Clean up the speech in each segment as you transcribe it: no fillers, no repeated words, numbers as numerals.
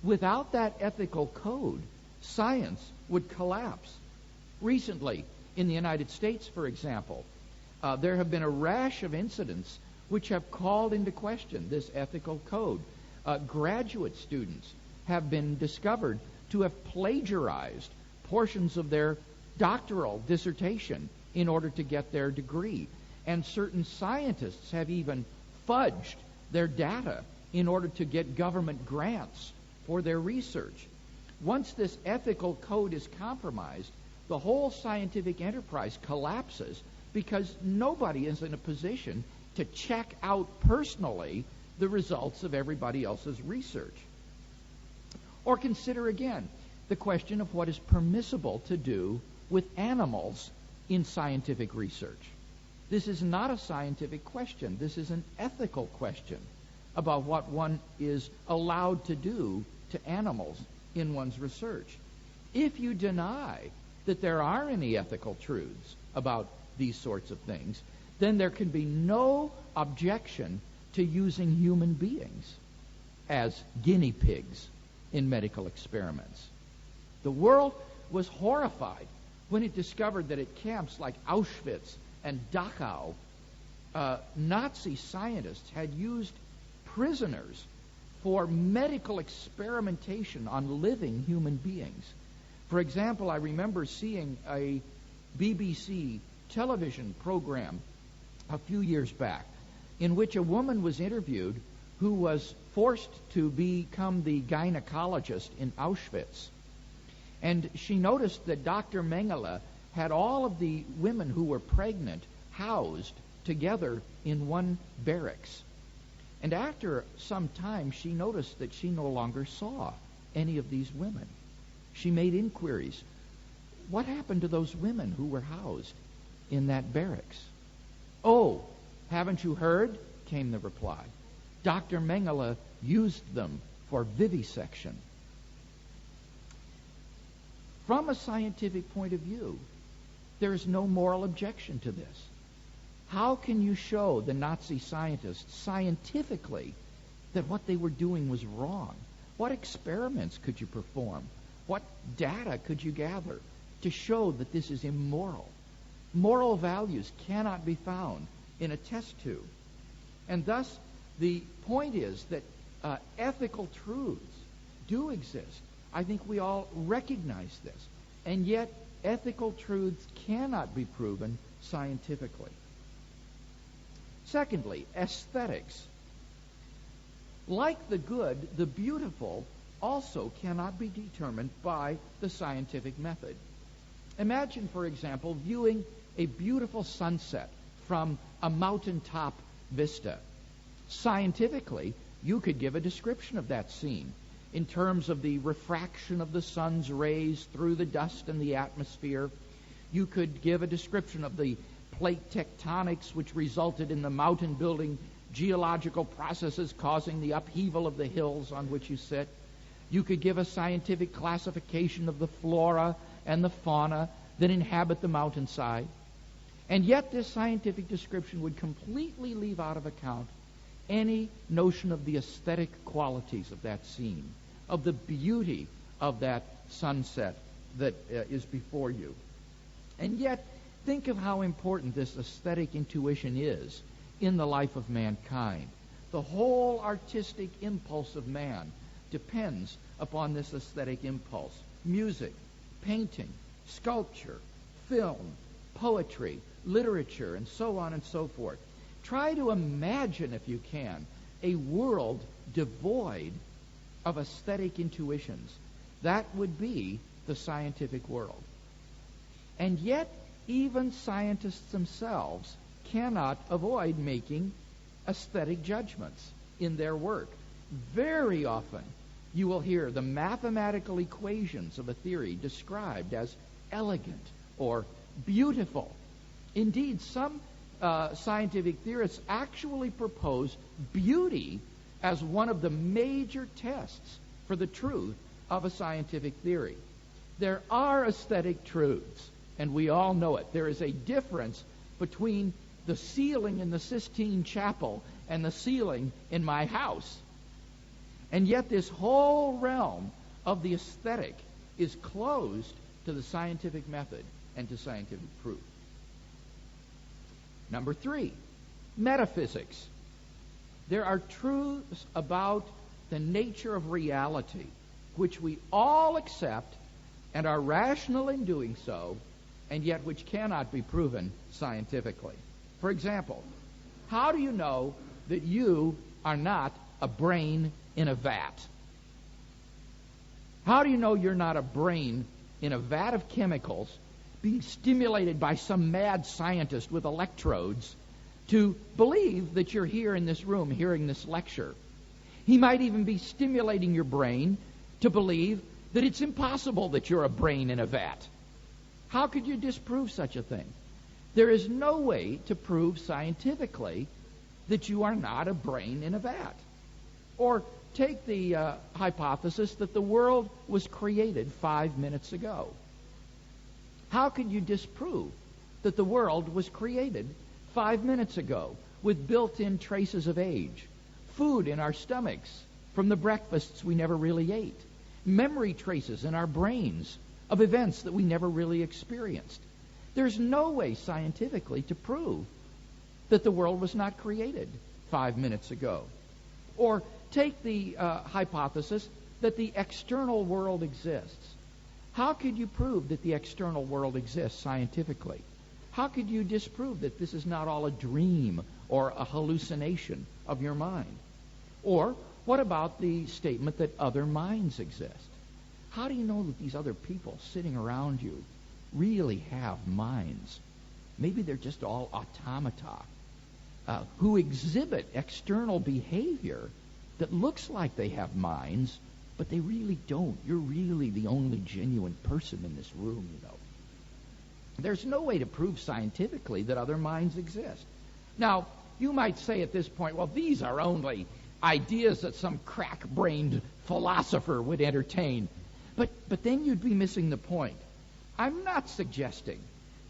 Without that ethical code, science would collapse. Recently, in the United States, for example, there have been a rash of incidents which have called into question this ethical code. Graduate students have been discovered to have plagiarized portions of their doctoral dissertation in order to get their degree. And certain scientists have even fudged their data in order to get government grants for their research. Once this ethical code is compromised, the whole scientific enterprise collapses because nobody is in a position to check out personally the results of everybody else's research. Or consider again the question of what is permissible to do with animals in scientific research. This is not a scientific question. This is an ethical question about what one is allowed to do to animals in one's research. If you deny that there are any ethical truths about these sorts of things, then there can be no objection to using human beings as guinea pigs in medical experiments. The world was horrified when it discovered that at camps like Auschwitz and Dachau, Nazi scientists had used prisoners for medical experimentation on living human beings. For example, I remember seeing a BBC television program a few years back in which a woman was interviewed who was forced to become the gynecologist in Auschwitz. And she noticed that Dr. Mengele had all of the women who were pregnant housed together in one barracks. And after some time, she noticed that she no longer saw any of these women. She made inquiries. What happened to those women who were housed in that barracks? Oh, haven't you heard? Came the reply. Dr. Mengele used them for vivisection. From a scientific point of view, there is no moral objection to this. How can you show the Nazi scientists scientifically that what they were doing was wrong? What experiments could you perform? What data could you gather to show that this is immoral? Moral values cannot be found in a test tube. And thus, the point is that ethical truths do exist. I think we all recognize this. And yet, ethical truths cannot be proven scientifically. Secondly, aesthetics. Like the good, the beautiful also cannot be determined by the scientific method. Imagine, for example, viewing a beautiful sunset from a mountaintop vista. Scientifically, you could give a description of that scene in terms of the refraction of the sun's rays through the dust and the atmosphere. You could give a description of the plate tectonics which resulted in the mountain building geological processes causing the upheaval of the hills on which you sit. You could give a scientific classification of the flora and the fauna that inhabit the mountainside. And yet this scientific description would completely leave out of account any notion of the aesthetic qualities of that scene, of the beauty of that sunset that is before you. And yet, think of how important this aesthetic intuition is in the life of mankind. The whole artistic impulse of man depends upon this aesthetic impulse. Music, painting, sculpture, film, poetry, literature, and so on and so forth. Try to imagine, if you can, a world devoid of aesthetic intuitions. That would be the scientific world. And yet, even scientists themselves cannot avoid making aesthetic judgments in their work. Very often, you will hear the mathematical equations of a theory described as elegant or beautiful. Indeed, some scientific theorists actually propose beauty as one of the major tests for the truth of a scientific theory. There are aesthetic truths, and we all know it. There is a difference between the ceiling in the Sistine Chapel and the ceiling in my house. And yet this whole realm of the aesthetic is closed to the scientific method and to scientific proof. Number 3, metaphysics. There are truths about the nature of reality which we all accept and are rational in doing so, and yet which cannot be proven scientifically. For example, how do you know that you are not a brain in a vat? How do you know you're not a brain in a vat of chemicals being stimulated by some mad scientist with electrodes to believe that you're here in this room hearing this lecture? He might even be stimulating your brain to believe that it's impossible that you're a brain in a vat. How could you disprove such a thing? There is no way to prove scientifically that you are not a brain in a vat. Or take the hypothesis that the world was created 5 minutes ago. How could you disprove that the world was created 5 minutes ago with built-in traces of age, food in our stomachs from the breakfasts we never really ate, memory traces in our brains of events that we never really experienced? There's no way scientifically to prove that the world was not created 5 minutes ago. Or take the hypothesis that the external world exists. How could you prove that the external world exists scientifically? How could you disprove that this is not all a dream or a hallucination of your mind? Or what about the statement that other minds exist? How do you know that these other people sitting around you really have minds? Maybe they're just all automata who exhibit external behavior that looks like they have minds, but they really don't. You're really the only genuine person in this room, you know. There's no way to prove scientifically that other minds exist. Now, you might say at this point, well, these are only ideas that some crack-brained philosopher would entertain. But then you'd be missing the point. I'm not suggesting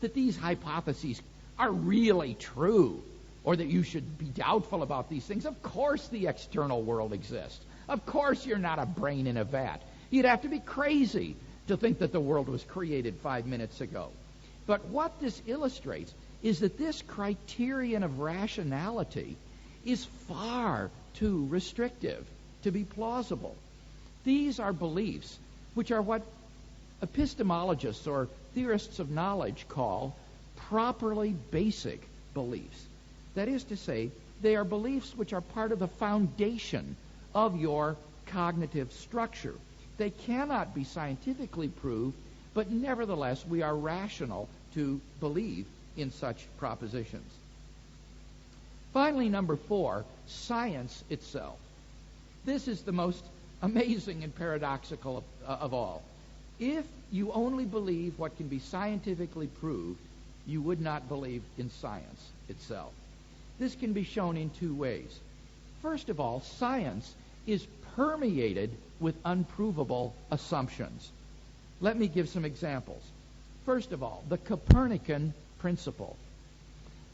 that these hypotheses are really true or that you should be doubtful about these things. Of course the external world exists. Of course you're not a brain in a vat. You'd have to be crazy to think that the world was created 5 minutes ago. But what this illustrates is that this criterion of rationality is far too restrictive to be plausible. These are beliefs which are what epistemologists or theorists of knowledge call properly basic beliefs. That is to say, they are beliefs which are part of the foundation of your cognitive structure. They cannot be scientifically proved, but nevertheless we are rational to believe in such propositions. Finally, number 4, science itself. This is the most amazing and paradoxical of all. If you only believe what can be scientifically proved, you would not believe in science itself. This can be shown in 2 ways. First of all, science is permeated with unprovable assumptions. Let me give some examples. First of all, the Copernican principle.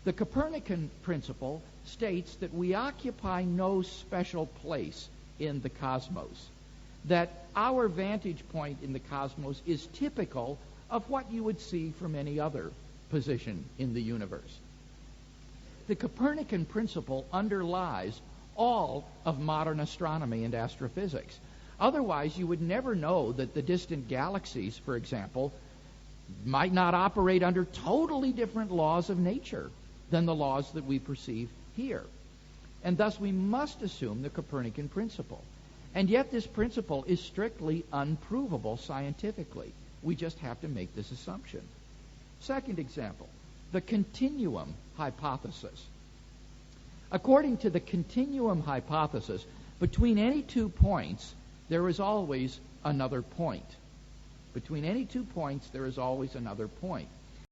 The Copernican principle states that we occupy no special place in the cosmos, that our vantage point in the cosmos is typical of what you would see from any other position in the universe. The Copernican principle underlies all of modern astronomy and astrophysics. Otherwise, you would never know that the distant galaxies, for example, might not operate under totally different laws of nature than the laws that we perceive here. And thus we must assume the Copernican principle. And yet this principle is strictly unprovable scientifically. We just have to make this assumption. Second example, the continuum hypothesis. According to the continuum hypothesis, between any 2 points, there is always another point. Between any 2 points, there is always another point.